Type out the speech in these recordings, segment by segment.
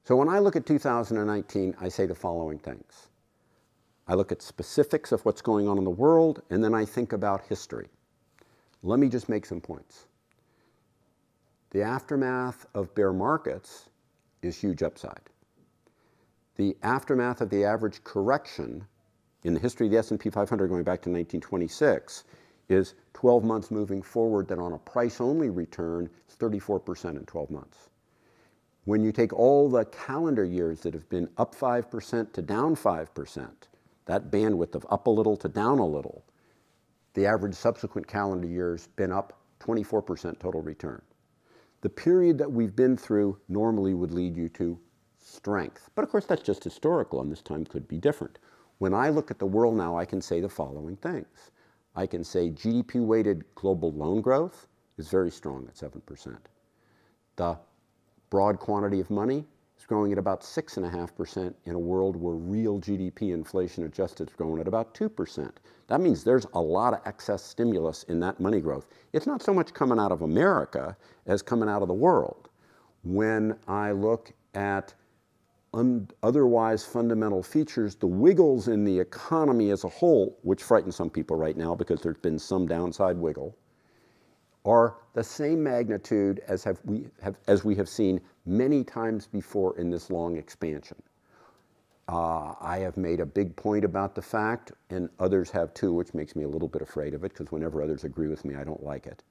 So when I look at 2019, I say the following things. I look at specifics of what's going on in the world, and then I think about history. Let me just make some points. The aftermath of bear markets is huge upside. The aftermath of the average correction in the history of the S&P 500 going back to 1926 is 12 months moving forward that on a price-only return is 34% in 12 months. When you take all the calendar years that have been up 5% to down 5%, that bandwidth of up a little to down a little, the average subsequent calendar year's been up 24% total return. The period that we've been through normally would lead you to strength. But of course, that's just historical, and this time could be different. When I look at the world now, I can say the following things. I can say GDP-weighted global loan growth is very strong at 7%. The broad quantity of money is growing at about 6.5% in a world where real GDP inflation adjusted is growing at about 2%. That means there's a lot of excess stimulus in that money growth. It's not so much coming out of America as coming out of the world. When I look at otherwise fundamental features, the wiggles in the economy as a whole, which frighten some people right now because there's been some downside wiggle, are the same magnitude as we have seen many times before in this long expansion. I have made a big point about the fact, and others have too, which makes me a little bit afraid of it, because whenever others agree with me, I don't like it.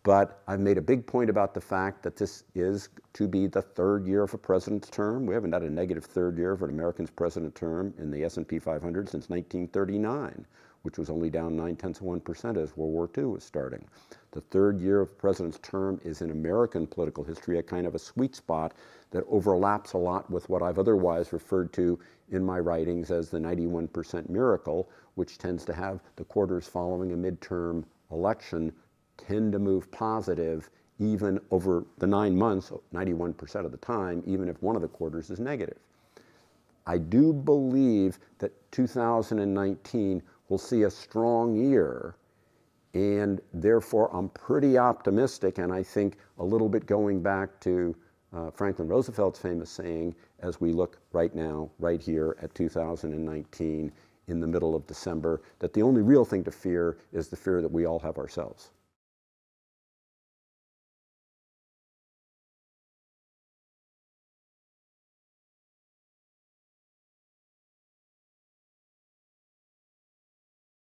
But I've made a big point about the fact that this is to be the third year of a president's term. We haven't had a negative third year of an American's president term in the S&P 500 since 1939, which was only down 0.9% as World War II was starting. The third year of a president's term is in American political history a kind of a sweet spot that overlaps a lot with what I've otherwise referred to in my writings as the 91% miracle, which tends to have the quarters following a midterm election tend to move positive even over the 9 months, 91% of the time, even if one of the quarters is negative. I do believe that 2019 will see a strong year, and therefore I'm pretty optimistic, and I think a little bit going back to Franklin Roosevelt's famous saying, as we look right now, right here at 2019 in the middle of December, that the only real thing to fear is the fear that we all have ourselves.